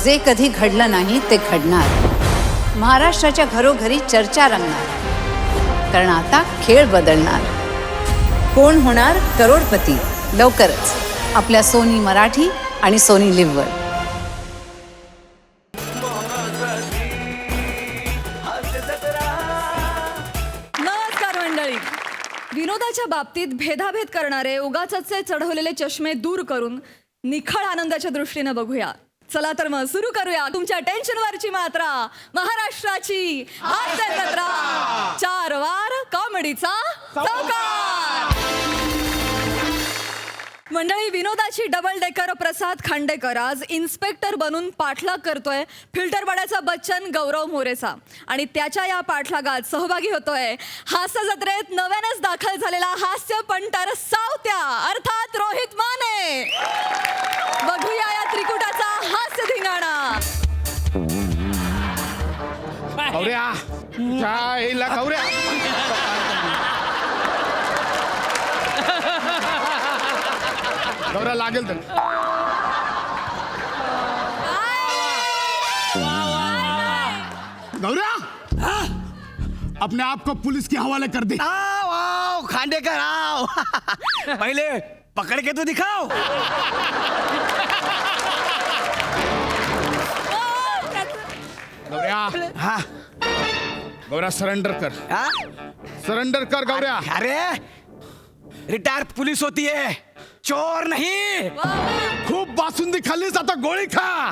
जे कधी घडलं नाही ते घडणार। महाराष्ट्राच्या घरोघरी चर्चा रंगणार, कारण आता खेळ बदलणार। कोण होणार करोडपती लवकरच आपल्या सोनी मराठी आणि सोनी लिव्हवर। विनोदाच्या बाबतीत भेदाभेद करणारे उगाचचे चढवलेले चष्मे दूर करून निखळ आनंदाच्या दृष्टीने बघूया। चला तर मग सुरू करूया तुमच्या टेन्शनवरची मात्रा, महाराष्ट्राची हास्य जत्रा, 4 वार कॉमेडीचा चौकार। मंडळी, विनोदाची डबल डेकर प्रसाद खांडेकर आज इन्स्पेक्टर बनून पाठलाग करतोय फिल्टरवाड्याचा बच्चन गौरव मोरेचा, आणि त्याच्या या पाठलागात सहभागी होतोय हास्य जत्रेत नव्यानेच दाखल झालेला हास्य पंटर सावत्या अर्थात रोहित माने। बघूया या त्रिकुटाचा हास्य धिंगाणा। गौऱ्या जायला गौऱ्या गौऱ्या लागेल तर गौऱ्या अपने आप को पुलिस के हवाले कर दे। आओ आओ खांडेकर आओ पहले पकड़ के तो दिखाओ। गौऱ्या हाँ गौऱ्या सरेंडर कर, हाँ? सरेंडर कर गौऱ्या। अरे रिटायर पुलिस होती है, चोर नहीं। खूप बासुंदी खाल्लीस, आता गोळी खा।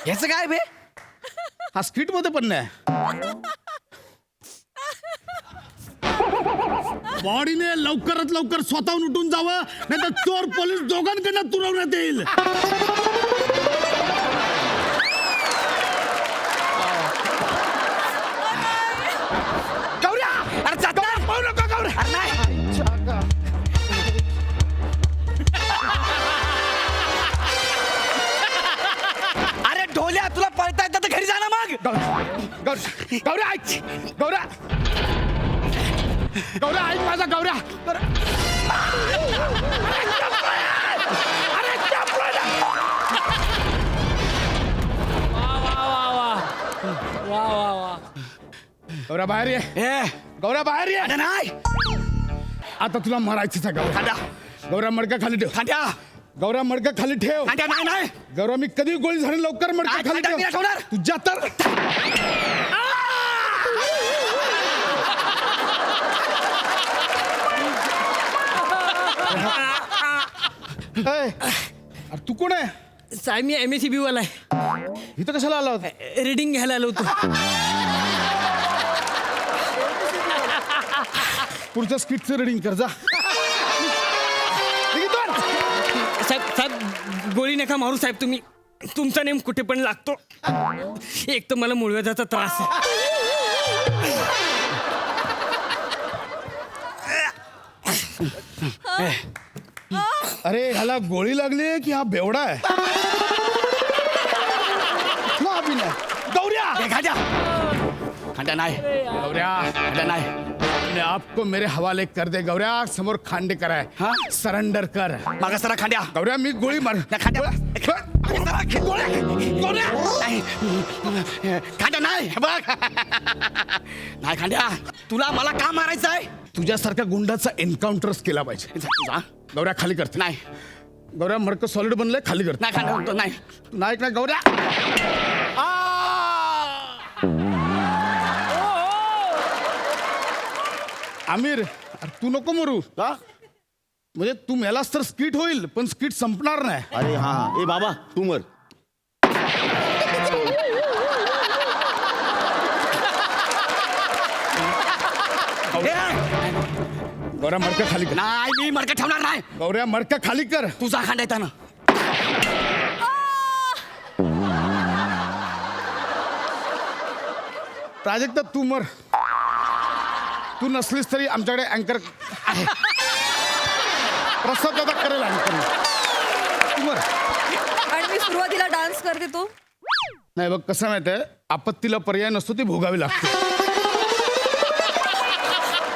याचं काय बे? हा स्किट मध्ये पण नाही। बॉडीने लवकरात लवकर स्वतःहून उठून जावं, नाही तर चोर पोलीस दोघांकडनं तुरवण्यात येईल। गौऱ्या अरे जाता पाहू नका गौऱ्या। अरे नाही अरे ढोल्या, तुला पळता येतं तर घरी जा ना मग। गौऱ्या ऐक, गौऱ्या गौऱ्या ऐक माझा गौऱ्या। गौऱ्या बाहेर ये, गौऱ्या बाहेर ये। अरे नाही आता तुला मारायचंच आहे गौऱ्या। खांद्या गौऱ्या मडका खाली ठेव, खांद्या गौऱ्या मडका खाली ठेव। खांद्या नाही नाही गौऱ्या मी कधी गोळी झाली, लवकर मडका नाही, खाली खांद्या मी ठेव। ठेवणार। तुझ्या तर अरे तू कोण आहे? साहेब मी MSCB वाला आहे, इथं कशाला आला होता? रीडिंग घ्यायला आलो होतो। पुढच्या स्किटचं रीडिंग कर जा। साहेब साहेब गोळी नका मारू साहेब, तुम्ही तुमचा नेम कुठे पण लागतो। एक तर मला मुळव्याधाचा त्रास आहे। अरे ह्याला गोळी लागली की हा बेवडा आहे? हा बी नाही। गौऱ्या खांद्या खांद्या नाही गौऱ्या खांद्या नाही अपने आप को मेरे हवाले कर दे गौऱ्या। समोर खांडेकर आहे, हा? सरेंडर कर। मागा सरा खांद्या गौऱ्या मी गोळी मार। नाही, खांद्या खांद्या नाही बघ नाही खांद्या, तुला मला का मारायचं आहे? तुझ्यासारख्या गुंडाचा एन्काउंटरच केला पाहिजे। जा. गौऱ्या खाली करते। नाही गौऱ्या मडकं सॉलिड बनलंय, खाली करते। नाही खांद्या नाही नाही ना गौऱ्या। आमिर अरे तू नको मरू, म्हणजे तू मेलास तर स्किट होईल, पण स्किट संपणार नाही। अरे हाँ ए बाबा तू मर। गौऱ्या मडकं खाली कर. नाही मी मडकं ठेवणार नाही. गौऱ्या मडकं खाली कर. तुझा खांदा येताना प्राजक्ता तू मर. तू नसलीस तरी आमच्याकडे अँकर आहे. प्रसाद दादा करेल अँकर. तू मर. आणि मी सुरुवातीला डान्स करते तो. नाही बघ कसं माहितीये, आपत्तीला पर्याय नसतो, ती भोगावी लागते.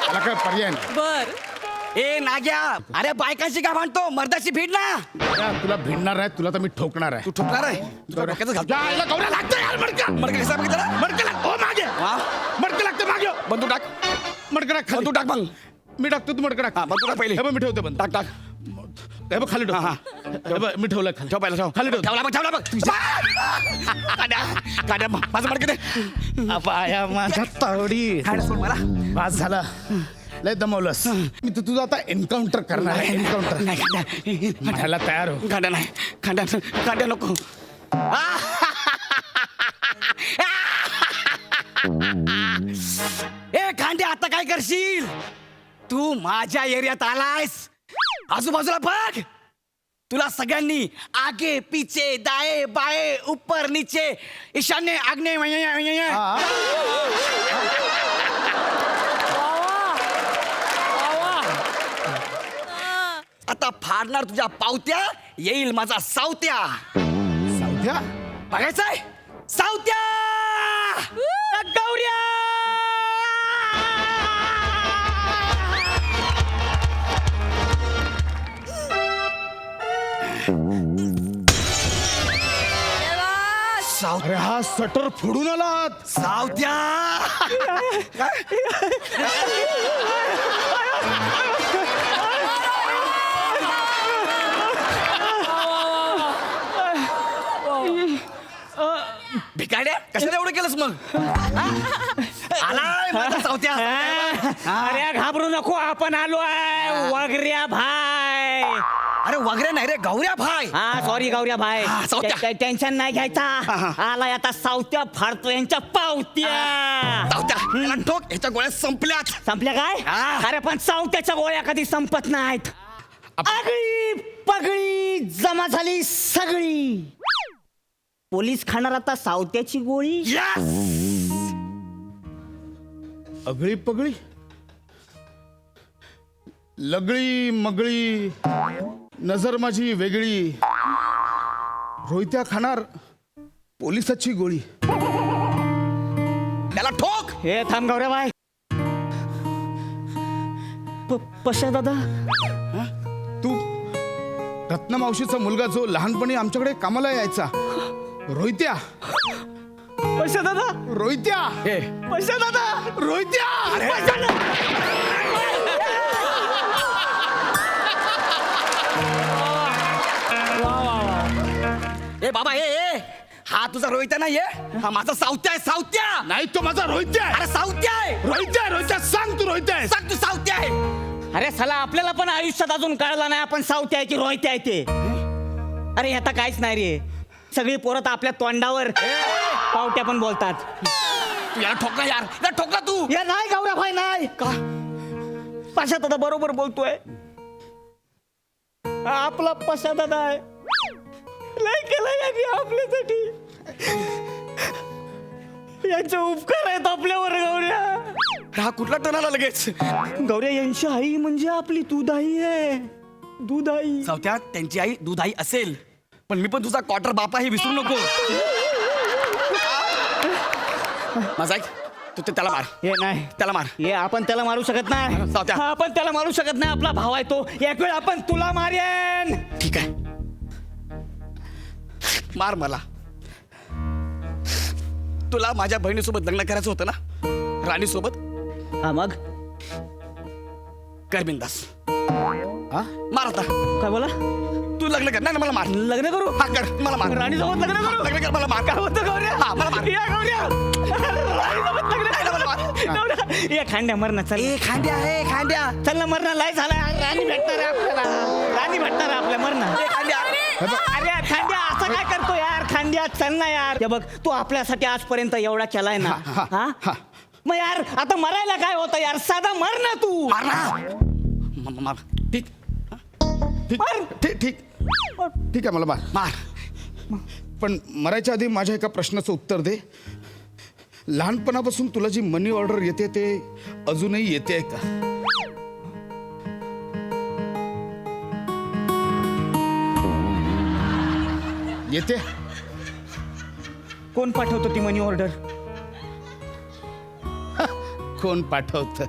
त्याला काय पर्याय नाही. बर. ए नाग्या, अरे बायकाशी का भांडतो, मर्दाशी भीड ना. गौऱ्या, तुला भिडणार आहे, तुला तर मी ठोकणार आहे. तू ठोकणार आहे. तुझ्या डोक्याचं घालतो. जायला गौऱ्या लागतं यार मडकं. मडकं कसा बघितलं? मडकं लाग. ओ मागे. वा, मडकं लागतं मागे. बंदूक टाक. मडकं टाक खाली. बंदूक टाक मग. मी टाकतो, तू मडकं टाक. हा, बंदूक टाक पहिले. हे बघ मी ठेवतो बंद. टाक टाक. हे बघ खाली ठेव. हा, हे बघ मी ठेवलं खाली. ठेव पहिला ठेव. खाली ठेव. ठेवला बघ, ठेवला बघ. काड्या माझं मडकं दे. पाया माझ्या तावडी. खायला सोड मला. वास झाला. लय दमवलंस. मी तर तुझं आता एन्काउंटर करणार आहे. एन्काउंटर. नाही खांद्या. खायला तयार हो. खांद्या नाही. खांद्या नको. ए खांद्या, आता काय करशील? तू माझ्या एरियात आलायस. आजूबाजूला बघ. तुला सगळ्यांनी आगे पीछे दाए बाए ऊपर नीचे ईशान्य आग्नेय आता फाडणार तुझ्या पावत्या. येईल माझा सावत्या. सावत्या. बघायचंय सावत्या. गौऱ्या. अरे हा सटर फोडून आलात. सावत्या. भिकाड्या, कशाला एवढं केलंस मग? आलाय माझा सावत्या. अरे घाबरू नको, आपण आलोय वगैरे भाई. अरे वगैरे नाही रे, गौऱ्या भाई. हा सॉरी गौऱ्या भाई. हा, सावत्या. टेन्शन नाही घ्यायचा. आलाय आता सावत्या फाडतो यांच्या पावत्या. सावत्या याला ठोक. ह्याच्या गोळ्या संपल्यात. संपल्या काय? हा. अरे पण सावत्याच्या गोळ्या कधी संपत नाहीत. आगळी पगळी जमा झाली सगळी. पोलीस खाणार आता सावत्याची गोळी. Yes! अगळी पगळी लगळी मगळी नजर माझी वेगळी. रोहित्या खाणार पोलिसाची गोळी. त्याला ठोक. हे थांब गौऱ्या बाय. पशा दादा, तू रत्नमावशीचा मुलगा जो लहानपणी आमच्याकडे कामाला यायचा, रोहित्या. पशा दादा, रोहित्या. पशा दादा, रोहित्या. ए बाबा ए हा तुझा रोहित्या नाहीये. हा माझा सावत्या आहे. सावत्या. नाही तो माझा रोहित्या आहे. अरे सावत्या आहे. रोहित्या रोहित्या सांग तू रोहित्या आहे. सांग तू सावत्या आहे. अरे साला आपल्याला पण आयुष्यात अजून कळला नाही आपण सावत्या आहे की रोहित्या आहे ते. अरे आता काहीच नाही रे. सगळी पोरं तर आपल्या तोंडावर पावट्या पण बोलतात. तू यार ठोकला यार. यार ठोकला तू. या नाही गौऱ्या भाई नाही का. पशा दादा बरोबर बोलतोय. आपला पशा दादा आहे. लय केलं यांनी आपल्यासाठी. यांचे उपकार आहेत आपल्यावर गौऱ्या. हा कुठला टन आला लगेच. गौऱ्या यांची आई म्हणजे आपली दुधाई आहे. दुधाई. सावत्या त्यांची आई दुधाई असेल, पण मी पण तुझा क्वार्टर बापा हे विसरू नको. माझा ऐक, तू ते त्याला मार. हे नाही त्याला मार. हे आपण त्याला मारू शकत नाही. सावत्या. हा, आपण त्याला मारू शकत नाही. आपला भाव आहे तो. एक वेळ आपण तुला मारेन. ठीक आहे, मार मला. तुला माझ्या बहिणीसोबत लग्न करायचं होतं ना, राणी सोबत. हा मग कर बिंदास. हा? मार आता. काय बोला. तू लग्न कर. नाही मला मार. लग्न करू. हा कर. मला मार. राणीसोबत लग्न करू. लग्न कर. मला मार. काय होतं गौऱ्या. हा मला मार. या गौऱ्या. राणीसोबत लग्न नाही, मला मार. गौऱ्या. ये खांड्या मर ना. चल ए खांद्या आहे खांद्या. चल ना मर ना. लय झालाय. राणी भेटणार आहे आपल्याला. राणी भेटणार आहे आपल्या. मर ना. ए खांद्या. अरे खांद्या असं काय करतो यार. खांद्या चल ना यार. हे बघ तू आपल्यासाठी आजपर्यंत एवढा केलाय ना. हा मग यार आता मरायला काय होतं यार. साधा मर ना तू. मार ना. मार ठीक ठीक ठीक ठीक ठीक आहे मला मार मार पण मरायच्या आधी माझ्या एका प्रश्नाचं उत्तर दे. लहानपणापासून तुला जी मनी ऑर्डर येते ते अजूनही येते का? येते. कोण पाठवतो ती मनी ऑर्डर? कोण पाठवत?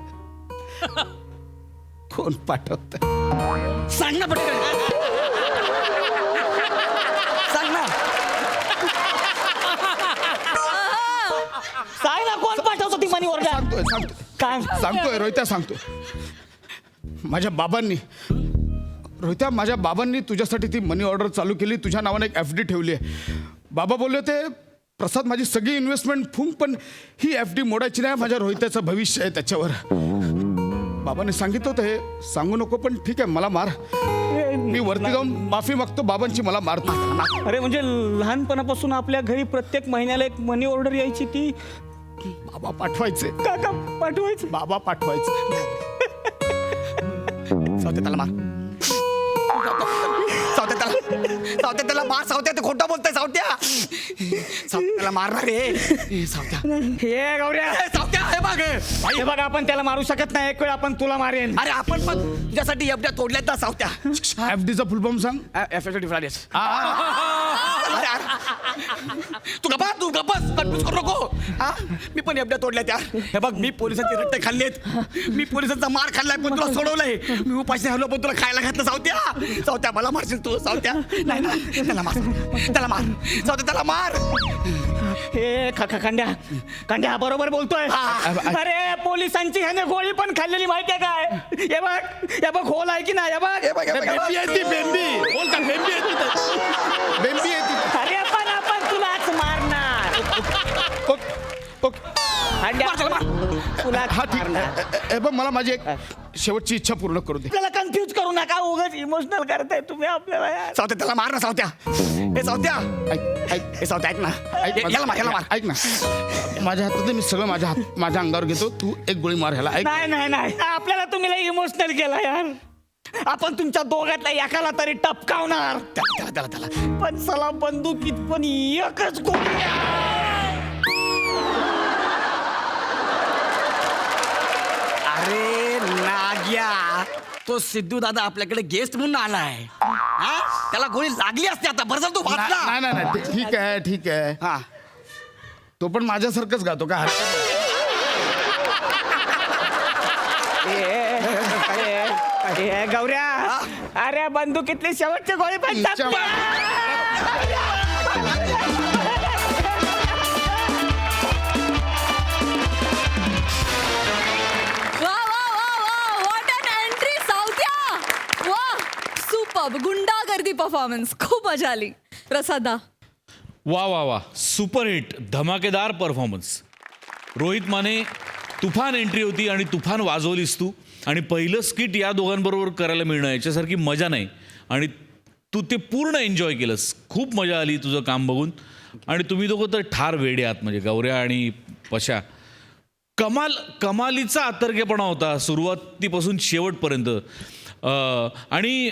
कोण पाठवत? सांग ना पटकन सांग ना. सांग ना कोण पाठवतो ती मनी ऑर्डर? सांगतोय काय सांगतोय रोहित्या सांगतोय. माझ्या बाबांनी तुझ्यासाठी ती मनी ऑर्डर चालू केली. तुझ्या नावाने एक FD ठेवली आहे. बाबा बोलले होते प्रसाद माझी सगळी इन्व्हेस्टमेंट फुंक, पण ही FD मोडायची नाही. माझ्या रोहित्याचं भविष्य आहे त्याच्यावर. बाबांनी सांगितलं होतं हे सांगू नको, पण ठीक आहे मला मार. मी वरती जाऊन माफी मागतो बाबांची. मला मारतो. अरे म्हणजे लहानपणापासून आपल्या घरी प्रत्येक महिन्याला एक मनी ऑर्डर यायची ती बाबा पाठवायचे. काका पाठवायचं. बाबा पाठवायचे. सावत्या त्याला मार. सावत्या त्याला मार. सावत्या ते खोटं बोलतोय. सावत्या त्याला मारणार रे. सावत्या हे गौऱ्या सावत्या हे बघ. हे बघा आपण त्याला मारू शकत नाही. एक वेळ आपण तुला मारेन. अरे आपण पण तुझ्यासाठी एवढ्या तोडल्यात ना सावत्या. FDचा फुल फॉर्म सांग. तू गप्पस कन्फ्यूज करू नको. मी पण एवढ्या तोडल्या त्या. हे बघ मी पोलिसांचे रट्टे खाल्लेत. मी पोलिसांचा मार खाल्लाय पण तुला सोडवलंय. मी उपाशी हरलो पण तुला खायला घातलं. सावत्या मला मारशील तू. सावत्या नाही ना त्याला मार. सावत्या त्याला मार. हे कांड्या बरोबर बोलतोय. अरे पोलिसांची ह्याने गोळी पण खाल्लेली माहितीये काय? हे बघ होल आहे की नाही? हे बघ बेंबी आहे ती. बेंबी बोल का? बेंबी आहे ती. बेंबी आहे ती. अरे पण आपण तुलाच मारणार. तुला हा ठीक आहे. हे बघ मला माझी एक शेवटची इच्छा पूर्ण करू दे. आपल्याला कन्फ्यूज करू नका. उगाच इमोशनल करताय तुम्ही आपल्याला यार. सावत्या त्याला मार ना. सावत्या हे सावत्या हे सावत्या ऐक ना. याला मार. ऐक ना माझ्या हातात दे. मी सगळं माझ्या अंगावर घेतो. तू एक गोळी मार ह्याला. ऐक नाही आपल्याला तुम्ही इमोशनल केला यार. आपण तुमच्या दोघातल्या एकाला तरी टपकावणार. त्याला पण चला बंदुकीत पण एकच गोळी आहे. अरे नाग्या तो सिद्धू दादा आपल्याकडे गेस्ट म्हणून आलाय. त्याला गोळी लागली असते आता. बरं झालं तू वाचला. नाही ठीक आहे. हा तो पण माझ्यासारखंच गातो का? ए, गौऱ्या अरे बंदुकीतली शेवटची गोळी पण इच्छा व्हॉट एन एंट्री सावत्या. वा सुपर्ब गुंडागर्दी परफॉर्मन्स. खूप मजा आली. प्रसादा वा वा वा सुपर हिट धमाकेदार परफॉर्मन्स. रोहित माने तुफान एंट्री होती आणि तुफान वाजवलीस तू. आणि पहिलं स्किट या दोघांबरोबर करायला मिळणं याच्यासारखी मजा नाही. आणि तू ते पूर्ण एन्जॉय केलंस. खूप मजा आली तुझं काम बघून. आणि तुम्ही दोघं तर ठार वेडे आहात. म्हणजे गौऱ्या आणि पशा कमालीचा अतर्क्यपणा होता सुरुवातीपासून शेवटपर्यंत. आणि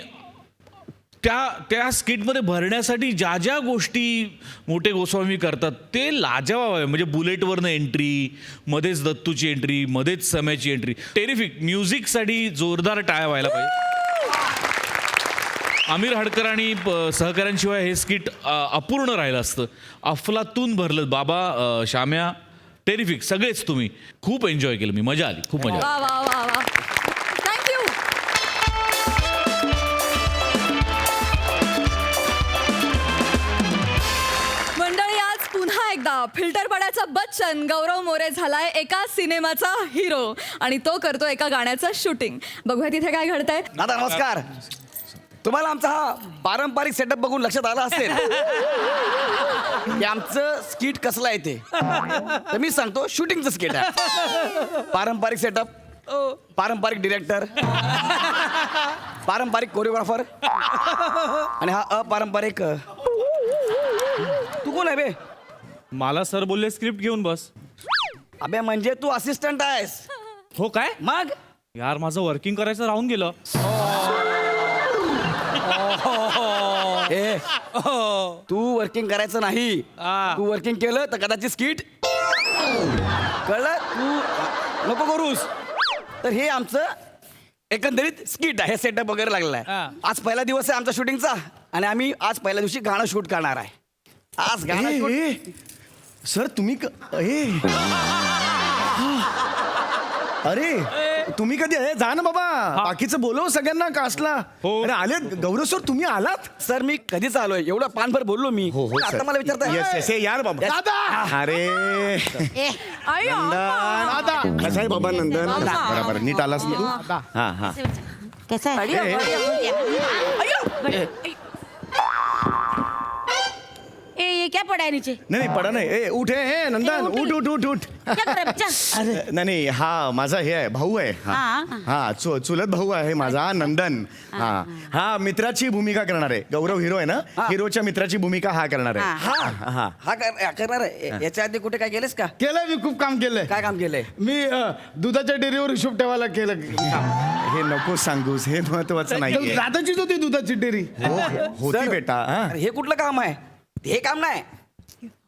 त्या स्किटमध्ये भरण्यासाठी ज्या ज्या गोष्टी मोठे गोस्वामी करतात ते लाजवाब आहे. म्हणजे बुलेटवरनं एंट्री, मध्येच दत्तूची एंट्री, मध्येच सम्याची एंट्री. टेरिफिक. म्युझिकसाठी जोरदार टाळ्या व्हायला पाहिजे. आमिर हडकर आणि सहकाऱ्यांशिवाय हे स्किट अपूर्ण राहिलं असतं. अफलातून भरलं. बाबा, श्याम्या, टेरिफिक सगळेच तुम्ही. खूप एन्जॉय केलं मी. मजा आली. खूप मजा आली. वा थँक्यू. मंडळी आज पुन्हा एकदा फिल्टर पडायचा बच्चन गौरव मोरे झालाय एका सिनेमाचा हिरो. आणि तो करतो एका गाण्याचं शूटिंग. बघूया तिथे काय घडतंय. दादा नमस्कार. तुम्हाला आमचा हा पारंपरिक सेटअप बघून लक्षात आलं असेल की आमचं स्किट कसलं आहे ते. तर मी सांगतो शूटिंगचं स्किट आहे. पारंपरिक सेटअप, पारंपरिक डिरेक्टर, पारंपरिक कोरिओग्राफर आणि हा अपारंपरिक. तू कोण आहे बे? मला सर बोलले स्क्रिप्ट घेऊन बस. अबे म्हणजे तू असिस्टंट आहेस. हो काय? मग यार माझं वर्किंग करायचं राहून गेलं. ए तू वर्किंग करायचं नाही. तू वर्किंग केलं तर कदाचित स्किट कळलं. तू नको करूस. तर हे आमचं एकंदरीत स्किट आहे. सेटअप वगैरे लागलेला आहे. आज पहिला दिवस आहे आमचा शूटिंगचा आणि आम्ही आज पहिल्या दिवशी गाणं शूट करणार आहे. आज गाणं shoot- सर तुम्ही अरे तुम्ही कधी आहे जा ना बाबा. बाकीचं बोलव सगळ्यांना कास्टला. अरे आले गौरव सर तुम्ही आलात. सर मी कधीच आलोय. एवढं पानभर बोललो मी. आता मला विचारताय. येस येस यार बाबा. अरे नंदन कसा आहे बाबा नंदन. बरोबर नीट आलास ना तू. हा हा कैसा है? ये क्या पड़ा है नीचे? नाही नाही पडा नाही. ए उठ हे नंदन उठ उठ उठ उठ. क्या कर रहा है बच्चा? अरे नाही नाही हा माझा हे आहे भाऊ आहे. हा चुलत भाऊ आहे माझा नंदन. हा मित्राची भूमिका करणार आहे. गौरव हिरो आहे ना. हिरोच्या मित्राची भूमिका हा करणार आहे. हा हा करणार आहे. याच्या आधी कुठे काय केलंस का? केलंय मी खूप काम केलंय. काय काम केलंय? मी दुधाच्या डेअरीवर हिशोब ठेवायला केलं. हे नको सांगूस. हे महत्वाचं नाही. दादाचीच होती दुधाची डेअरी. होती सर, बेटा. हा. अरे हे कुठलं काम आहे? हे काम नाही.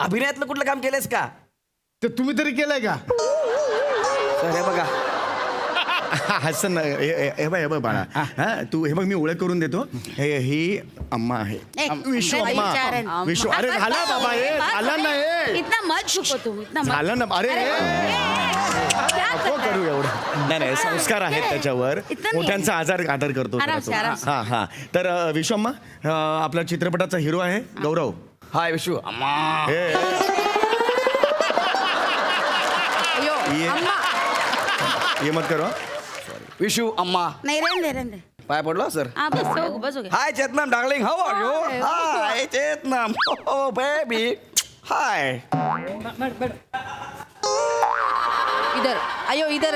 अभिनयातलं कुठलं काम केलंयस का? ते तुम्ही तरी केलंय का? सर हे बघा. हसन हे बघ बाळा. हा तू हे बघ मी ओळख करून देतो. ही अम्मा आहे. विशू अम्मा. विशू अरे झाला बाबा हे झालं नाही. इतना मत छुपो तुम, इतना मत. झालं ना. अरे नको करू एवढं. नाही नाही संस्कार आहेत त्याच्यावर. इथं मोठ्यांचा आदर करतो आराम जरा तो. से, आराम से. हा हा तर विशू अम्मा आपला चित्रपटाचा हिरो आहे गौरव. हाय विशू अम्मा. ये मत करो. विशू अम्मा. नहीं रहने दे. पाय पडलो सर. हाँ बस हो गया. Hi Chetanam darling how are you? Hi Chetanam. Oh baby. Hi. इधर आयो इधर.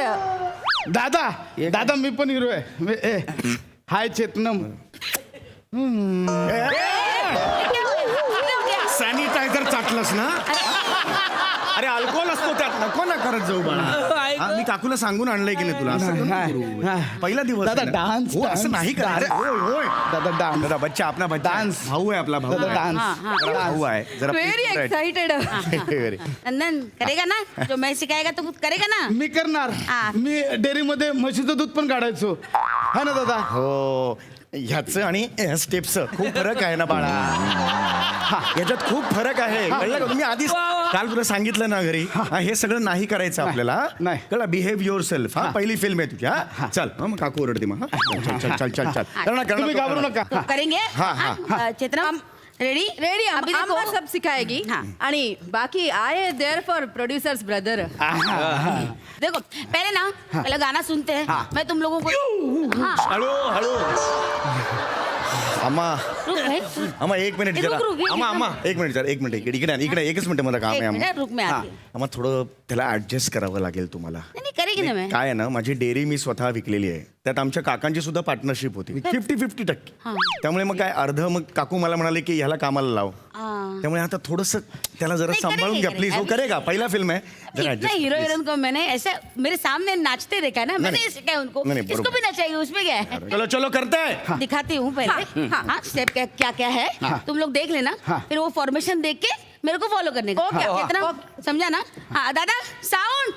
दादा दादा मी पण हिरो आहे. हाय चेतनम. सॅनिटायझर चाटलंस ना. अरे अल्कोहोल असतो त्यात. नको ना करत जाऊ बाळा. हा, मी काकूला सांगून आणलंय की नाही तुला. असं नको करू. पहिला दिवस दादा, आहे ना. डान्स, हो, असं नाही का. अरे होय होय दादा डान्स. दादा बच्चा आपला बच्चा डान्स. भाऊ आहे आपला भाऊ. दादा डान्स. जरा भाऊ आहे जरा व्हेरी एक्साइटेड. Very. नंदन करेगा ना जो मैं सिखाएगा तो करेगा ना. मी करणार. हा. मी डेअरीमध्ये म्हशीचं दूध पण काढायचो. हा ना दादा. हो ह्याचं आणि स्टेप्स खूप फरक आहे ना बाळा. हा, याच्यात खूप फरक आहे. कळलं का. तुम्ही आधीच काल तुला सांगितलं ना घरी. हा, हे सगळं नाही करायचं आपल्याला. नाही. कळलं. Behave your self. हा पहिली फिल्म आहे तुझी. हा चल मग काकू ओरडते मग. हा चल चल चल चल चल करणार तुम्ही घाबरू नका. तो करेंगे. हाँ, हाँ, चेतना रेडी रेडी. अभी आम्हा देखो. सब सिखाएगी. हाँ. आणि बाकी I there for producers brother. देखो पहले ना पहले गाना सुनते हैं. मैं तुम लोगों को. हाँ हळू हळू. अम्मा रुक भाई. अम्मा एक मिनिट जरा. रुक, रुक, अम्मा अम्मा एक मिनिट जरा. एक मिनिट इकडे इकडे एकच मिनिट मला काम आहे एक अम्मा. मिनिट रुक मैं आती हूँ. अम्मा थोडं त्याला ऍडजस्ट करावं लागेल तुम्हाला. नहीं करेगी ना मैं. काय आहे ना माझी डेअरी मी स्वतः विकलेली आहे. त्यात आमच्या काकांची सुद्धा पार्टनरशिप होती 50-50%. त्यामुळे मग काय अर्ध मग काकू मला म्हणाले की ह्याला कामाला लाव. हाँ. त्यामुळे आता थोडस त्याला जरा नाही, सांभाळून करेगी, घ्या प्लीज. हो करेगी. करेगा पहिला फिल्म आहे जरा इतने adjust, हीरो please. हीरोइन को मैंने ऐसे मेरे सामने नाचते देखा है ना. मैंने नहीं, सिखाया उनको. नहीं, इसको बरोबर. भी नचाएगी. उसमें क्या है. चलो चलो करते हैं. दिखाती हूँ पहले. हाँ स्टेप क्या क्या है तुम लोग देख लेना. फिर वो फॉर्मेशन देख के मेरे को फॉलो करने का. कितना समझा ना. हाँ दादा साउंड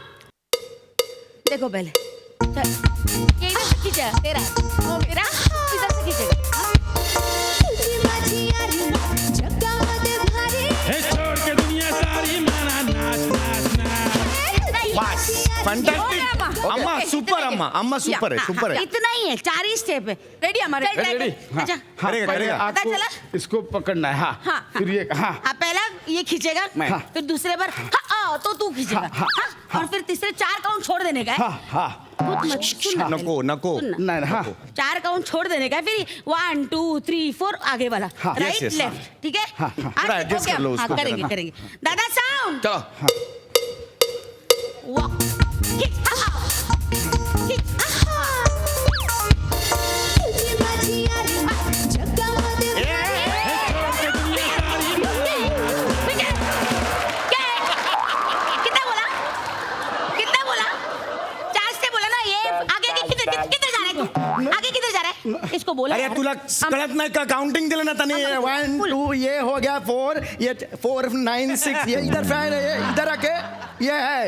देखो पहले. चल ये इधर से खींचा तेरा. तेरा इधर से खींचेगा. बस फंटास्टिक. अम्मा सुपर. अम्मा सुपर आहे सुपर आहे. इतना ही है. 4 ही स्टेप है. रेडी हमारे. अच्छा करेगा करेगा. पता चला? इसको पकडना है. हाँ हाँ, फिर ये हाँ हाँ पहला ये खींचेगा. फिर दूसरे बार हाँ तो तू खींचेगा. हाँ और फिर तीसरे 4 काउंट छोड़ देने का है. हाँ हाँ. खुद मत सुनना पहले. नको नको. सुनना. नाही हाँ 4 काउंट छोड़ देने का है. फिर 1 2 3 4 आगे वाला. हाँ, राइट yes, yes, लेफ्ट. ठीक है. थोड़ा adjust कर लो उसको करेंगे जरा. करेंगे. दादा साउंड. चलो. वॉक. किक. किक. कितना बोला 4 से बोला ना. ये आगे की कितने उसको बोला अरे यार। तुला कळत नाही का काउंटिंग दिलं ना त्याने 1 2 ये हो गया 4 ये 4 9 6 ये इधर फैन है ये इधर आके ये है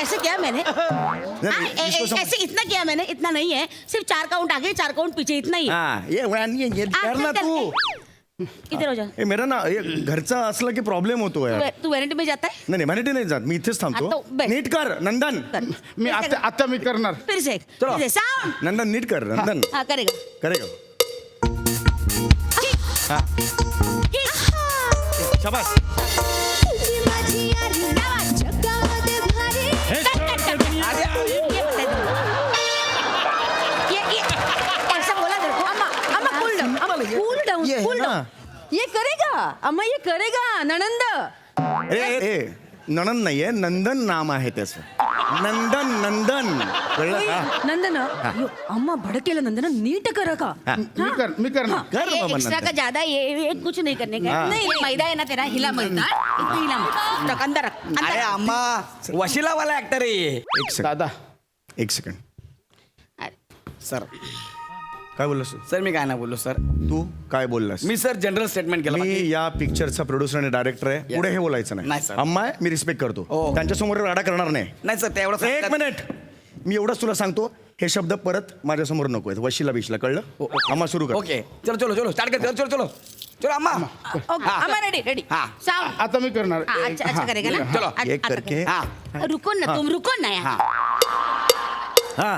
ऐसे किया मैंने इसको समझ- ऐसे इतना किया मैंने, इतना नहीं है, सिर्फ 4 काउंट आगे 4 काउंट पीछे, इतना ही है। हाँ ये वन ये कर ना चल, तू इधर हो जा। हे मेरा ना हे घरचा असलं की प्रॉब्लेम होतो यार तू वैनिटी में जाता है? नाही व्हॅनिटी नाही जात मी इथेच आता थांबतो बैठ. नीट कर नंदन मी आता मी करणार फिर से साउंड। नंदन नीट कर नंदन हाँ करेगा। करेगा शाबास ऐसा बोला तेरे को? अम्मा कूल डाऊन कूल डाऊन ये है कूल ना. डाऊन ये करेगा अम्मा ये करेगा ननंद ए नणन नाहीये नंदन नाम आहे त्याचं नंदन नंदन कळलं का नंदन यो, अम्मा भडकेलं नंदन नीट करा का मी करणार कर ये बाबा एक्स्ट्रा का नंदन ज्यादा ये कुछ नहीं करने का हाँ. नहीं, ये मैदा है ना तेरा, हिला मैदा, इतना हिला मत. रख अंदर रख, अंदर अरे रख. अम्मा वशिलावाला ऍक्टर आहे एक सेकंड दादा एक सेकंड अरे, सर काय बोललास तू? सर मी काय नाही बोललो सर तू काय बोललास मी सर जनरल स्टेटमेंट केलं मी बाकी- या पिक्चरचा प्रोड्युसर आणि डायरेक्टर आहे पुढे हे बोलायचं नाही, नाही sir. अम्मा आहे, मी रिस्पेक्ट करतो हो. त्यांच्यासमोर राडा करणार नाही नाही सर ते एवढं एक मिनिट मी एवढंच तुला सांगतो हे शब्द परत माझ्यासमोर नको आहेत वशिला बिशला कळलं अम्मा सुरू कर ओके चलो चलो चलो स्टार्ट कर चलो चलो चलो अम्मा ओके, हाँ. अम्मा रेडी रेडी हाँ. साउंड. आता मी करणार हाँ, अच्छा करेगा ना. चलो, अच्छा, एक आता करके हाँ. कर. रुको ना तुम, रुको ना यार. हा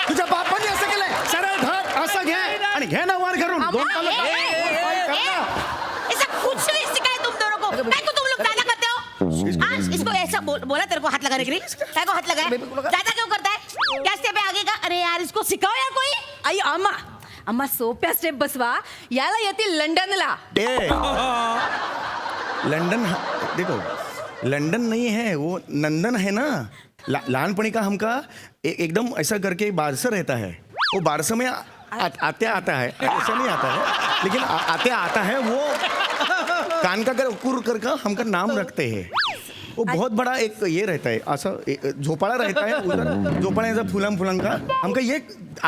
तुझ्या बापाने असं केलंय सरळ धर असं घे आणि घे ना वर घरून दोन पावलं कर ना. ऐसा कुछ नहीं सिखाया तुम दोनों को. काय को तुम लोग ज्यादा करते हो? हाँ, इसको ऐसा बोला तेरे को हाथ लगाने के लिए. काय को हाथ लगाया? ज्यादा क्यों करता है? क्या स्टेप है आगे का? अरे यार इसको सिखाओ यार कोई. आई अम्मा अम्मा सोप्या स्टेप बसवा याला येतील लंडनला ए, लंदन देखो लंदन नहीं है वो नंदन है ना लानपणी का हमका एकदम ऐसा करके बारसा रहता है वो बारसा में आते आता है ऐसा नहीं आता है लेकिन आते आता है वो कान का कर कुर कर का हमका नाम रखते हैं वो बहुत बड़ा एक ये रहता है ऐसा झोपाड़ा रहता है उधर झोपाड़ा ऐसा फूलम फूलम का हमका ये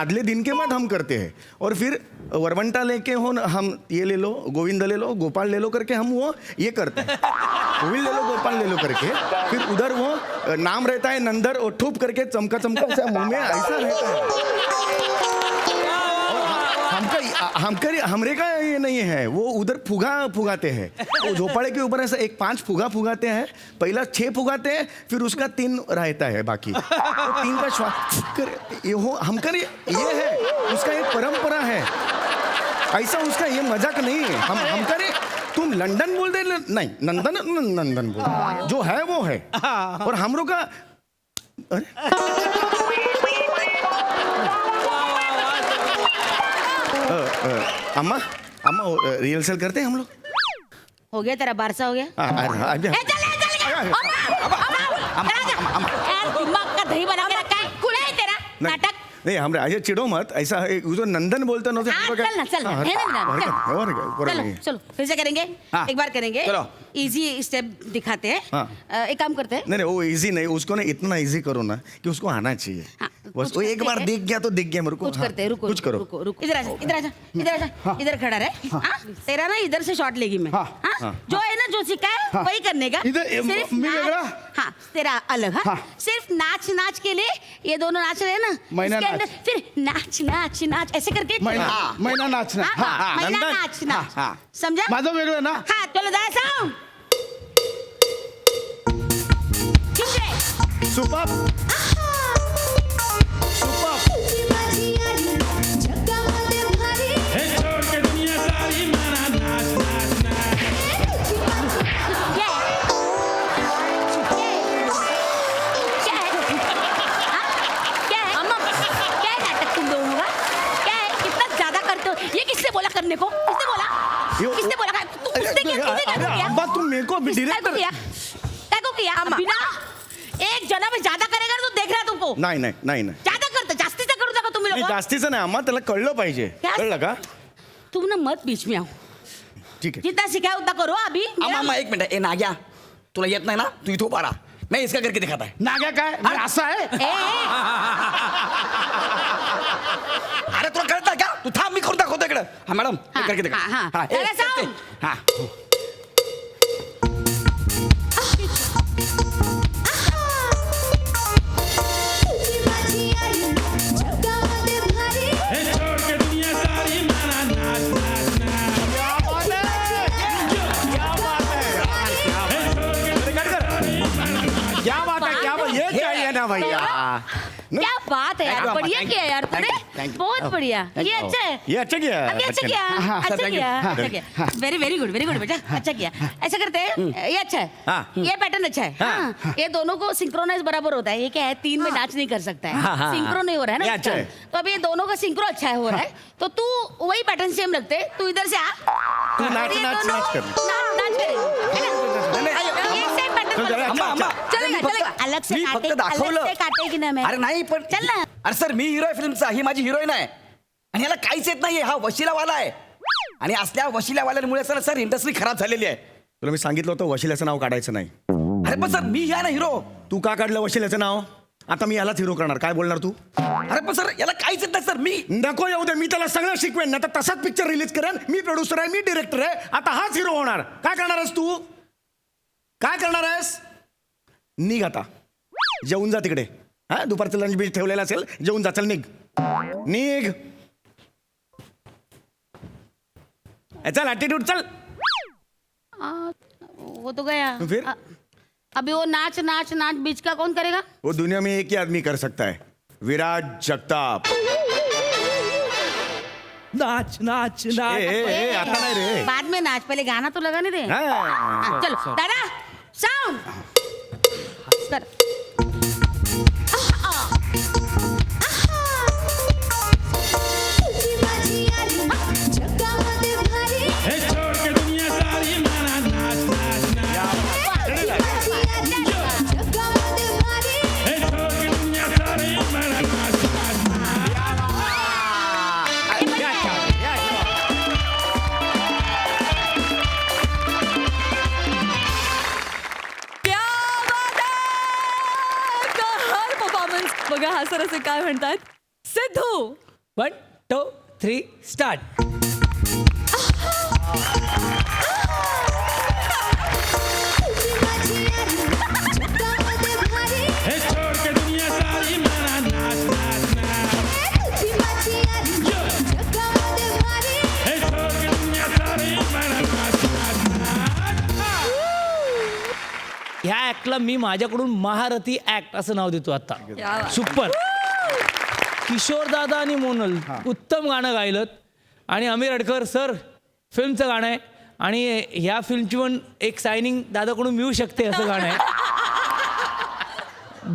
आदले दिन के बाद हम करते हैं और फिर वरवंटा लेके हो न, हम ये ले लो गोविंद ले लो गोपाल ले लो करके हम वो ये करते हैं गोविंद ले लो गोपाल ले लो करके फिर उधर वो नाम रहता है नंदर और ठूप करके चमका चमका ऐसा मुंह में ऐसा रहता है हमरे का ये नहीं है वो उधर फुगा फुगाते हैं वो झोपड़े के ऊपर ऐसा एक 5 फुगा फुगाते हैं पहला 6 फुगाते हैं फिर उसका 3 रहता है बाकी तो 3 का श्वास ये हो हमका ये है उसका एक परंपरा है ऐसा उसका ये मजाक नहीं है हम करे तुम लंदन बोल दे नहीं नंदन नंदन बोल जो है वो है और हम लोग का अम्मा अम्मा रिहर्सल करते हैं हम लोग हो गया तेरा बारसा हो गया. अरे ए, चल. यार दिमाग का दही बना के रखा है. खुला है तेरा नाटक. नहीं हम ऐसे चिड़ो मत ऐसा है जो नंदन बोलते ना हाँ, चल ना, चल ना. है ना मेरा? चलो चलो फिर से करेंगे. हाँ. एक बार करेंगे. चलो. इजी स्टेप दिखाते हैं. हाँ. एक काम करते हैं. नहीं वो इजी नहीं उसको ना इतना इजी करो ना कि उसको आना चाहिए हाँ, बस कुछ वो एक करते बार हैं। दिख गया तो दिख गया मेरे को कुछ हाँ, करते हैं. रुको कुछ करो रुको रुको. इधर आजा इधर आजा इधर आजा. इधर खड़ा रहे. हाँ, तेरा ना इधर से शॉट लेगी मैं. हाँ, जो है ना जो सीखा है वही करने का. इधर सिर्फ मी नाच- वेगळा? हाँ तेरा अलग. हाँ सिर्फ नाच नाच के लिए ये दोनों नाच रहे हैं ना. मैना इसके नाच. अंदर फिर नाच नाच नाच ऐसे करके. मैना नाचना हाँ, मैना नंदन. नाच नाच. हाँ. समझा? माझं वेगळं ना हाँ चलो दादा साउंड. सुपर करने को किसने बोला? किसने बोला? तू किसने किया? तूने क्या किया? अम्मा तुम मेरे को काय को डिरेक्टर किया? काय को किया? बिना एक जना में ज्यादा करेगा ना तो देख रहा तुमको. नाही नाही नाही नाही ज्यादा करता जास्तीचा करू नका तुम्ही नाही, लोक. जास्तीचं नाही अम्मा त्याला कळलं पाहिजे क्या? कळलं का तुम ना मत बीच में आओ. ठीक है. जितना सिखाया उतना करो अभी अम्मा एक मिनिट ए नाग्या तुला येत नाही ना तू इथं उभा राहा मैं इसका करके दिखाता है नाग्या काय मी असं आहे अरे तुला कळतं का तू थांब मी करून दाखवतो इकडं हा मॅडम हे करके दिखा हा. त्याला सांग. हा क्या बात है क्या बात ये चाहिए ना भैया क्या बात है यार Thank you, बढ़िया thank किया you, यार thank you, तूने thank you. बहुत बढ़िया ये अच्छा है ये अच्छा किया अभी अच्छा किया हाँ, अच्छा thank you. किया हाँ. अच्छा किया वेरी वेरी गुड बेटा अच्छा किया ऐसा करते हैं ये अच्छा है हाँ. ये पैटर्न अच्छा है हाँ. ये दोनों को सिंक्रोनाइज बराबर होता है ये क्या है 3 में नाच नहीं कर सकता हाँ, हाँ, है सिंक्रो नहीं हो रहा है ये ना अच्छा है. तो अभी ये दोनों का सिंक्रो अच्छा है हो रहा है तो तू वही पैटर्न सेम रखते तू इधर से आ तू नाच, और ये नाच, दोनों नाच कर. नाच करेगा ये सेम पैटर्न अम्मा अम्मा चलेगा चलेगा अलग से मी काटे फक्त दाखवलं अलग से काटे की ना मैं अरे नाही पण चल ना अरे सर मी हिरो आहे फिल्मचा ही माझी हिरोईन आहे आणि याला काहीच येत नाहीये हा वशिलावाला आहे आणि असल्या वशिलावाल्यामुळे सर इंडस्ट्री खराब झालेली आहे तुला मी सांगितलं होतं वशिल्याचं नाव काढायचं नाही अरे पण सर मी आहे ना हिरो तू का काढलं वशिल्याचं नाव आता मी यालाच हिरो करणार काय बोलणार तू अरे पण सर याला काहीच येत नाही सर मी नको येऊ दे मी त्याला सगळं शिकवेन ना तर तसाच पिक्चर रिलीज करेन मी प्रोड्युसर आहे मी डिरेक्टर आहे आता हाच हिरो होणार काय करणार आहेस तू काय करणार आहेस निघ आता जेवून जा तिकडे हा दुपारचं लंच बीच ठेवलेलं असेल जेवून जा चल निघ निघ चल ॲटिट्यूड चल वो तो गया फिर? अभी वो नाच नाच नाच बीच का कौन करेगा वो दुनिया में एक ही आदमी कर सकता है विराट जगताप नाच नाच ए, ए, ए, आता नाही रे बाद में नाच पहले गाना तो लगाने दे हाँ. हाँ, चलो दादा साउंड कर क्या बात आहे! कहर परफॉर्मन्स बघा हा सर असे काय म्हणतात सिद्धू 1 2 3 स्टार्ट ह्या ऍक्टला मी माझ्याकडून महारथी ऍक्ट असं नाव देतो आता क्या बात. सुपर किशोर दादा आणि मोनल उत्तम गाणं गायलं आणि अमीर अडकर सर फिल्मचं गाणं आहे आणि ह्या फिल्मची पण एक सायनिंग दादाकडून मिळू शकते असं गाणं आहे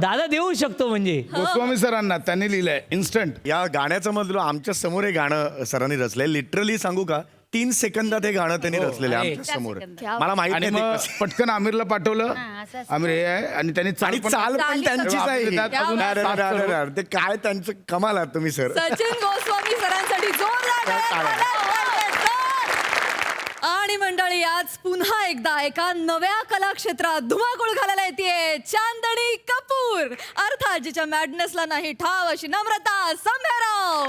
दादा देऊ शकतो म्हणजे गोस्वामी सरांना त्यांनी लिहिलंय इन्स्टंट या गाण्याचं मधलं आमच्या समोर हे गाणं सरांनी रचलंय लिटरली सांगू का 3 सेकंदात हे गाणं त्यांनी रचलेलं आहे आमच्या समोर मला माहित आणि नाही ते मग कसं- पटकन आमिरला पाठवलं असं असं. आमिर हे आहे आणि त्यांनी आणि चाल पण चाली त्यांचीच आहे ही. त्यात अजून अरे, अरे, अरे, साफ अरे, ते काय त्यांचं कमाल आहात तुम्ही सर सचिन गोस्वामी सरांसाठी जोरदार टाळ्या वाजवायचे, सर. आणि मंडळी आज पुन्हा एकदा एका नव्या कला क्षेत्रात धुमाकूळ घालायला येते चांदणी कपूर अर्थात जिच्या मॅडनेसला नाही ठाव अशी नम्रता संभेराव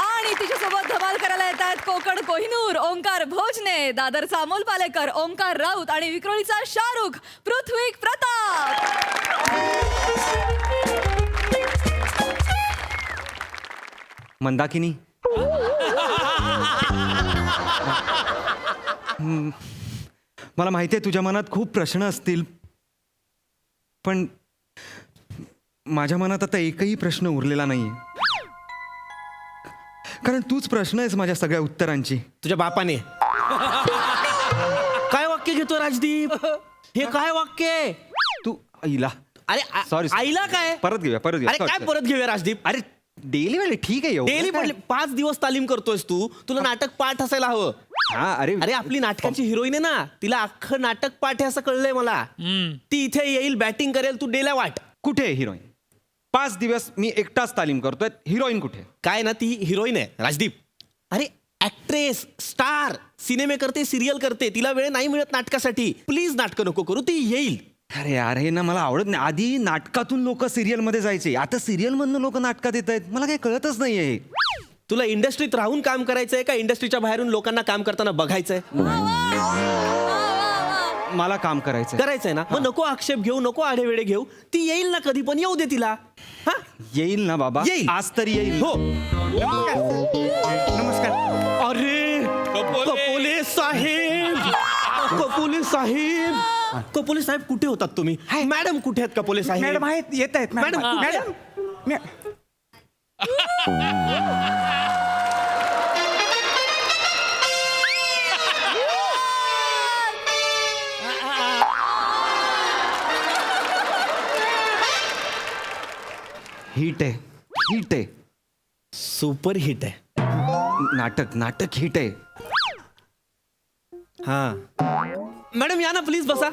आणि तिच्यासोबत धमाल करायला येतात कोकण कोहिनूर ओंकार भोजने दादरचा अमोल पालेकर ओंकार राऊत आणि विक्रोळीचा शाहरुख पृथ्वी प्रताप मंदाकिनी मला माहिती आहे तुझ्या मनात खूप प्रश्न असतील पण माझ्या मनात आता एकही प्रश्न उरलेला नाहीये कारण तूच प्रश्न आहेस माझ्या सगळ्या उत्तरांची तुझ्या बापाने काय वाक्य घेतो राजदीप हे काय वाक्य आहे तू आईला अरे Sorry, sorry. आईला काय परत घेऊया अरे Sorry, काय sorry. परत घेऊया राजदीप अरे डेली वाले ठीक आहे एवढं डेली काय? पडले 5 दिवस तालीम करतोयस तू तुला नाटक पाठ असायला हवं हा अरे अरे आपली नाटकाची हिरोईन आहे ना तिला अख्खं नाटक पाठ आहे असं कळलंय मला ती इथे येईल बॅटिंग करेल तू डेला वाट कुठे आहे हिरोईन 5 दिवस मी एकटाच तालीम करतोय हिरोईन कुठे काय ना ती हिरोईन आहे राजदीप अरे ऍक्ट्रेस, स्टार, सिनेमे करते, सिरियल करते, तिला वेळ नाही मिळत नाटकासाठी. प्लीज नाटकं नको करू, ती येईल. अरे यार हे ना मला आवडत नाही. आधी नाटकातून लोक सिरियलमध्ये जायचे, आता सिरियलमधनं लोक नाटकात येत आहेत. मला काही कळतच नाहीये हे. तुला इंडस्ट्रीत राहून काम करायचंय का इंडस्ट्रीच्या बाहेरून लोकांना काम करताना बघायचंय? मला काम करायचंय. करायचंय ना, मग नको आक्षेप घेऊ, नको आढेवेढे घेऊ. ती येईल ना कधी पण, येऊ दे तिला. हा, येईल ना बाबा, येईल. आज तरी येईल. हो. नमस्कार. अरे कपोले साहेब, कपोले साहेब, कपोले साहेब कुठे होतात तुम्ही? मॅडम कुठे आहेत कपोले साहेब? मॅडम आहेत, येत आहेत मॅडम, कुठे? मॅडम हिट आहे, हिट आहे. सुपर हिट आहे. नाटक नाटक हिट आहे. हा मॅडम या ना, प्लीज बसा.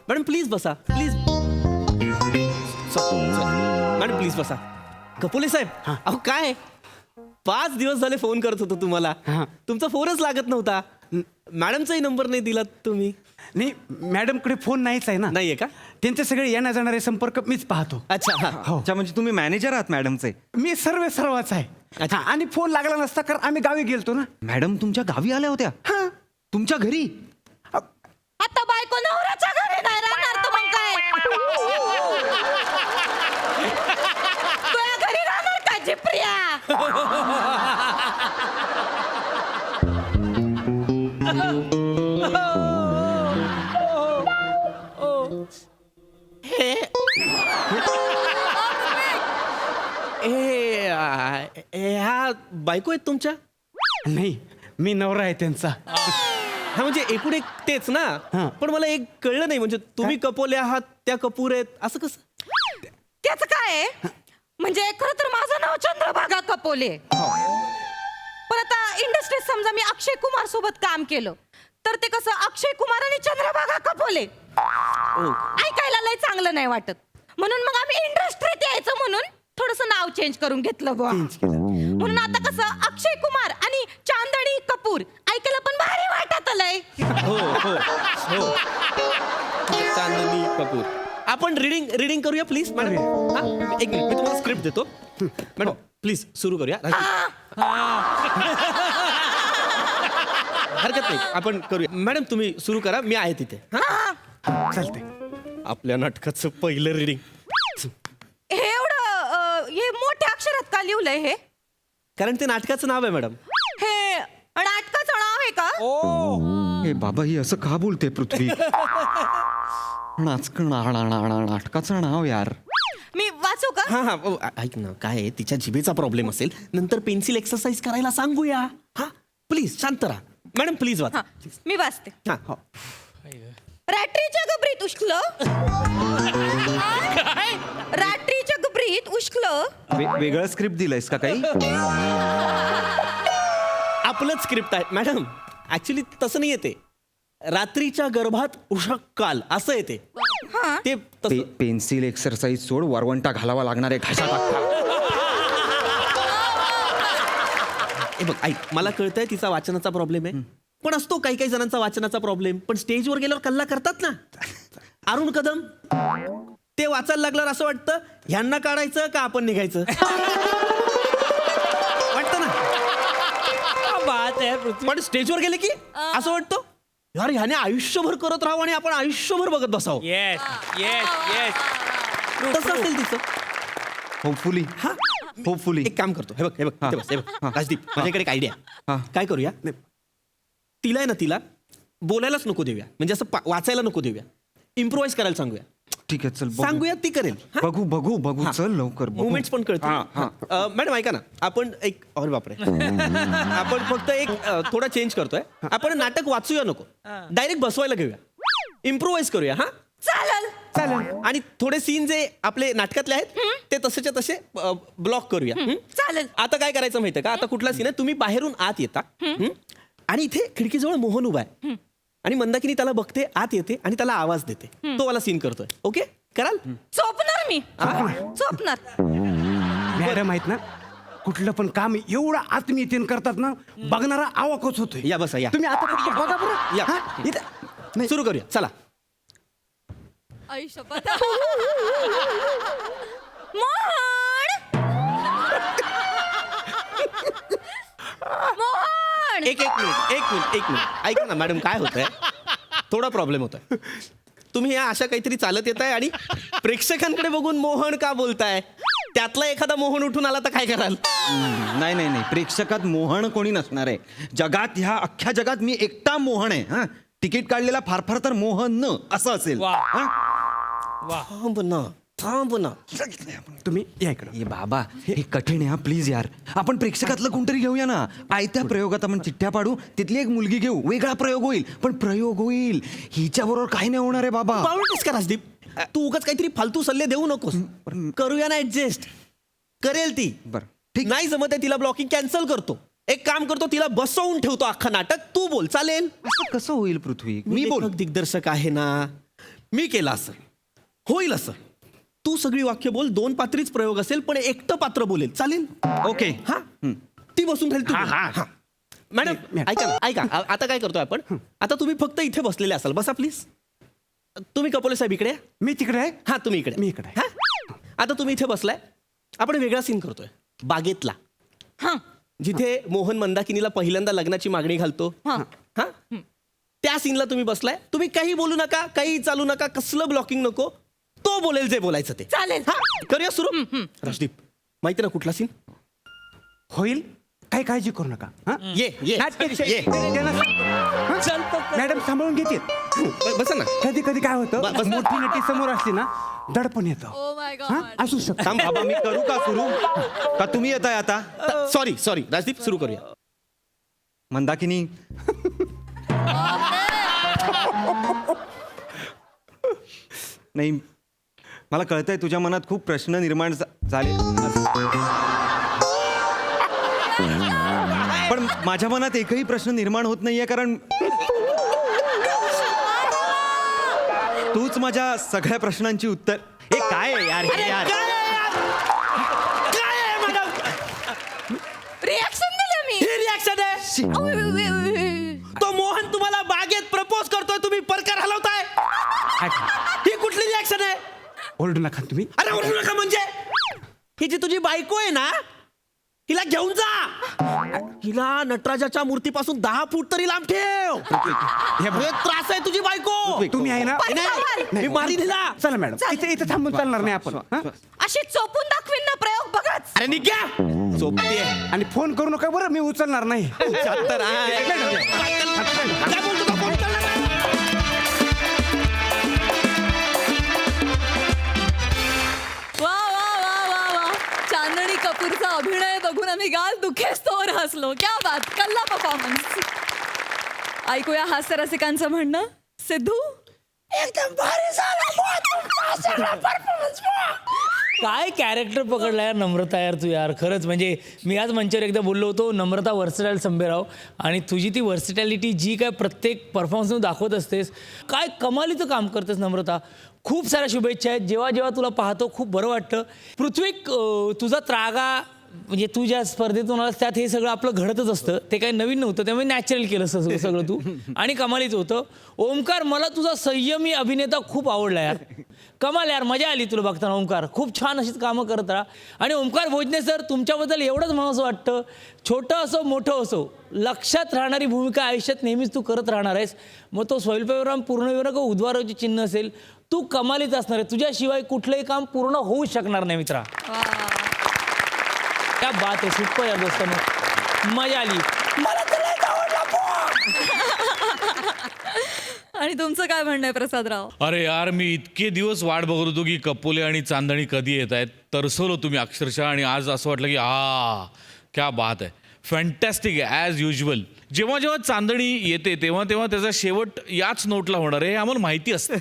मॅडम प्लीज बसा, प्लीज. मॅडम प्लीज बसा. कपोले साहेब, अहो काय 5 दिवस झाले फोन करत होतो तुम्हाला, तुमचा फोनच लागत नव्हता. मॅडमचाही नंबर नाही दिला तुम्ही. नाही, मॅडमकडे फोन नाहीच आहे ना. नाहीये का? त्यांचे सगळे येण्या जाणारे संपर्क मीच पाहतो. अच्छा, हा. अच्छा म्हणजे तुम्ही मॅनेजर आहात मॅडमचे? मी सर्वच आहे. अच्छा. हा, आणि फोन लागला नसता कारण आम्ही गावी गेलतो ना. मॅडम तुमच्या गावी आल्या होत्या? हा. तुमच्या घरी? आता बायको नवऱ्याच्या घरी नाही राहणार तर मग काय? तुझ्या घरी राहणार का जिप्रिया? ह्या बायको आहेत तुमच्या? नाही, मी नवरा आहे त्यांचा. हा म्हणजे एकूण एक तेच ना. हा. पण मला एक कळलं नाही, म्हणजे तुम्ही कपोले आहात, त्या कपूर आहेत, असं कसं? त्याचं काय आहे? म्हणजे खरं तर माझं नाव चंद्रभागा कपोले. पण आता इंडस्ट्रीत समजा मी अक्षय कुमार सोबत काम केलं तर ते कसं अक्षय कुमार आणि चंद्रभागा कपोले ऐकायला लय चांगलं नाही वाटत. म्हणून मग आम्ही इंडस्ट्रीत यायचं म्हणून थोडस नाव चेंज करून घेतलं बुवा. म्हणून आता कसं अक्षय कुमार आणि चांदणी कपूर ऐकायला पण भारी वाटत आलंय. हो हो हो. चांदनी कपूर. आपण रीडिंग करूया प्लीज मॅडम. हा, एक मिनिट, मी तुम्हाला स्क्रिप्ट देतो. मॅडम प्लीज सुरू करूया. हरकत नाही, आपण करूया. मॅडम तुम्ही सुरू करा, मी आहे तिथे. हा, चालते. आपल्या नाटकाचं पहिलं रीडिंग. हे एवढं हे मोठ्या अक्षरात का लिहिलंय हे? कारण ते नाटकाचं नाव आहे मॅडम. हे नाटकाचं नाव आहे का? हे बाबा ही असं का बोलते पृथ्वी? नाटकाचं नाव यार. मी वाचू का? हा हा, ऐक ना, काय आहे, तिच्या जिभेचा प्रॉब्लेम असेल, नंतर पेन्सिल एक्सरसाइज करायला सांगूया. हा प्लीज शांत राहा. मॅडम प्लीज वाचा. हा, मी वाचते. हा हो. रात्रीच्या गबरीत उष्कलं. रात्रीच्या गबरीत उष्कलं. वेगळं स्क्रिप्ट दिलंयस का काही? आपलंच स्क्रिप्ट आहे मॅडम. ऍक्च्युली तसं नाही येते. रात्रीच्या गर्भात उषक काल असं येते ते. पेन्सिल एक्सरसाइज सोड, वरवंटा घालावा लागणार आहे घाशात. हे बघ ऐक, मला कळतंय तिचा वाचनाचा प्रॉब्लेम आहे, पण असतो काही काही जणांचा वाचनाचा प्रॉब्लेम. पण स्टेजवर गेल्यावर कल्ला करतात ना. अरुण कदम ते वाचायला लागल्यावर असं वाटतं ह्यांना काढायचं का आपण निघायचं. वाटतं ना. पण स्टेजवर गेले की असं वाटतं यार ह्याने आयुष्यभर करत राहावं आणि आपण आयुष्यभर बघत बसावं. Yes yes yes. तसं असेल तिचं. होपफुली. हा होपफुली. एक काम करतो, हे बघ इथे बस, हे बघ. राजदीप, माझ्याकडे एक आयडिया. काय करूया, तिला आहे ना, तिला बोलायलाच नको देऊया, म्हणजे असं वाचायला नको देऊया, इम्प्रोवाइज करायला सांगूया. ठीक आहे, चल बघू. सांगूया, ती करेल. बघू चल लवकर बघू. मुवमेंट्स पण कळतील. मॅडम ऐका ना, आपण एक, अरे बापरे, आपण फक्त एक थोडा चेंज करतोय. आपण नाटक वाचूया नको, डायरेक्ट बसवायला घेऊया, इम्प्रोवाइज करूया. हा चालेल. आणि थोडे सीन जे आपले नाटकातले आहेत ते तसेच्या तसे ब्लॉक करूया. चालेल. आता काय करायचं माहितीये का, आता कुठला सीन आहे, तुम्ही बाहेरून आत येता आणि इथे खिडकीजवळ मोहन उभा आहे आणि मंदाकिनी त्याला बघते, आत येते आणि त्याला आवाज देते. तो वाला सीन करतोय. ओके कराल? चोपणार मी. चोपणार. मॅडम आहेत ना, कुठलं पण काम एवढं आत्मीयतेने करतात ना बघणारा आवाकच होतोय. या बसा या. तुम्ही आता कुठे बघा बरं या. हा, इथं. सुरू करूया चला. आई शपथ मोहन एक मिनिट ऐका ना मॅडम, काय होतंय, थोडा प्रॉब्लेम होतोय. तुम्ही या अशा काहीतरी चालत येत आहे आणि प्रेक्षकांकडे बघून मोहन का बोलताय? त्यातला एखादा मोहन उठून आला तर काय कराल? नाही नाही नाही, प्रेक्षकात मोहन कोणी नसणार आहे जगात. ह्या अख्ख्या जगात मी एकटा मोहन आहे. हा, तिकीट काढलेला फार फार तर मोहन न असं असेल. वा. हा? थांब ना. तुम्ही या इकडं. ए बाबा, हे कठीण आहे हा, प्लीज यार. आपण प्रेक्षकातलं कोणतरी घेऊया ना. आयत्या प्रयोगात आपण चिठ्ठ्या पाडू, तिथली एक मुलगी घेऊ, वेगळा प्रयोग होईल, पण प्रयोग होईल. हिच्या बरोबर काही नाही होणार आहे बाबा. पावलटेस का राजदीप? तू उगाच काहीतरी फालतू सल्ले देऊ नकोस. करूया ना ऍडजस्ट. करेल ती. बरं ठीक. नाही जमत आहे तिला, ब्लॉकिंग कॅन्सल करतो. एक काम करतो, तिला बसवून ठेवतो अख्खा नाटक. तू बोल, चालेल? असं कसं होईल पृथ्वी? मी मी बोल. दिग्दर्शक आहे ना, मी केलं असं होईल असं. तू सगळी वाक्य बोल, 2 पात्रीच प्रयोग असेल पण एकटं पात्र बोलेल, चालेल? ओके. हा ती बसून राहील. तू बोल. हा. मॅडम ऐका ना, ऐका. आता काय करतोय आपण? आता तुम्ही फक्त इथे बसलेले असाल, बसा प्लीज. तुम्ही कपोले साहेब इकडे. मी तिकडे आहे. हा तुम्ही इकडे. मी इकडे. हा? आता तुम्ही इथे बसलाय, आपण वेगळा सीन करतोय बागेतला. हा, जिथे मोहन मंदाकिनीला पहिल्यांदा लग्नाची मागणी घालतो. हा, त्या सीनला तुम्ही बसलाय. तुम्ही काही बोलू नका, काही चालू नका, कसलं ब्लॉकिंग नको. तो बोलेल जे बोलायचं ते. चालेल. करूया सुरू. राजदीप, माहिती ना कुठला सीन? होईल, काही काळजी करू नका. हा? ये ये. मॅडम सांभाळून घेते. बसा ना. कधी कधी काय होतं, बस. मोठी नटी समोर असली ना दडपण येतं. ओ माय हा, गॉड. असू शकतं. थांब बाबा, मी करू का सुरू? का तुम्ही येताय आता? सॉरी राजदीप, सुरू करूया. मंदाकिनी, नाही मला कळतंय तुझ्या मनात खूप प्रश्न निर्माण झाले, पण माझ्या मनात एकही प्रश्न निर्माण होत नाहीये, कारण तूच माझ्या सगळ्या प्रश्नांची उत्तर. हे काय आहे यार, हे यार. काय आहे मॅडम? रिॲक्शन दिलं मी. ही रिॲक्शन आहे. तो मोहन तुम्हाला बागेत प्रपोज करतोय, तुम्ही परकार हलवताय. ही कुठली रिॲक्शन आहे? ओरडू नका तुम्ही. अरे ओरडू नका म्हणजे? ही जी तुझी बायको आहे ना, हिला घेऊन जा. हिला नटराजाच्या मूर्तीपासून 10 फूट तरी लांब ठेव. हे त्रास आहे तुझी बायको. तुम्ही आहे ना. नाही, मी मारीन हिला. चला मॅडम, इथे थांबून चालणार नाही आपण. हा? अशी चोपून दाखवीन ना प्रयोग, बघाच. अरे निघ्या. सोपती आहे. आणि फोन करू नका बरं, मी उचलणार नाही. छत्तर आहे. काय बोलतो का? फोन उचलणार नाही. वा वा वा वा वा. चांदणी कपूरचा अभिनय बघून आम्ही गाल दुखेस्तोवर हसलो. क्या बात, कल्ला परफॉर्मन्स. ऐकूया हास्य रसिकांचं म्हणणं. सिद्धू, एकदम भारी झाला परफॉर्मन्स. काय कॅरेक्टर पकडला यार नम्रता यार, तू यार खरंच. म्हणजे मी आज मंचावर एकदा बोललो होतो, नम्रता वर्सटाईल संभेराव, आणि तुझी ती वर्सटॅलिटी जी काय प्रत्येक परफॉर्मन्समध्ये दाखवत असतेस, काय कमालीचं काम करतेस नम्रता. खूप साऱ्या शुभेच्छा आहेत. जेव्हा जेव्हा तुला पाहतो खूप बरं वाटतं. पृथ्वी, तुझा त्रागा म्हणजे तू ज्या स्पर्धेतून आलास त्यात हे सगळं आपलं घडतच असतं, ते काही नवीन नव्हतं, त्यामुळे नॅचरल केलं सगळं तू, आणि कमालीचं होतं. ओमकार, मला तुझा संयमी अभिनेता खूप आवडला यार. कमाल यार, मजा आली तुला बघताना. ओमकार, खूप छान अशीच कामं करत राहा. आणि ओमकार भोजने सर, तुमच्याबद्दल एवढंच म्हणावंसं वाटतं, छोटं असो मोठं असो, लक्षात राहणारी भूमिका आयुष्यात नेहमीच तू करत राहणार आहेस. मग तो स्वल्पविराम, पूर्णविराम किंवा उद्वाराचे चिन्ह असेल, तू कमालीच असणार आहे. तुझ्याशिवाय कुठलंही काम पूर्ण होऊ शकणार नाही मित्रा. क्या बात आहे, सुपर यार दोस्तांनो, मजा आली. आणि तुमचं काय म्हणणं आहे प्रसादराव? अरे यार, मी इतके दिवस वाट बघत होतो की कपोले आणि चांदणी कधी येत आहेत. तरसवलो तुम्ही अक्षरशः. आणि आज असं वाटलं की क्या बात आहे, फॅन्टॅस्टिक आहे ॲज युजल. जेव्हा जेव्हा चांदणी येते तेव्हा तेव्हा त्याचा शेवट याच नोटला होणार आहे हे आम्हाला माहिती असतं,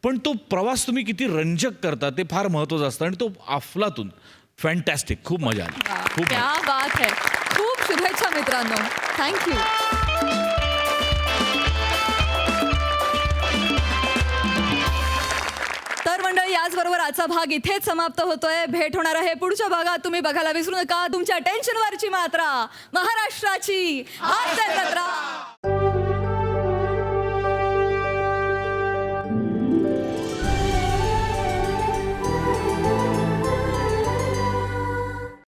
पण तो प्रवास तुम्ही किती रंजक करता ते फार महत्त्वाचं असतं. आणि तो अफलातून फॅन्टॅस्टिक, खूप मजा आली, खूप. क्या बात है. खूप शुभेच्छा मित्रांनो. थँक्यू. तर मंडळी, याचबरोबर आजचा भाग इथेच समाप्त होतोय. भेट होणार आहे पुढच्या भागात. तुम्ही बघायला विसरू नका तुमच्या टेन्शनवरची मात्रा, महाराष्ट्राची हास्य जत्रा.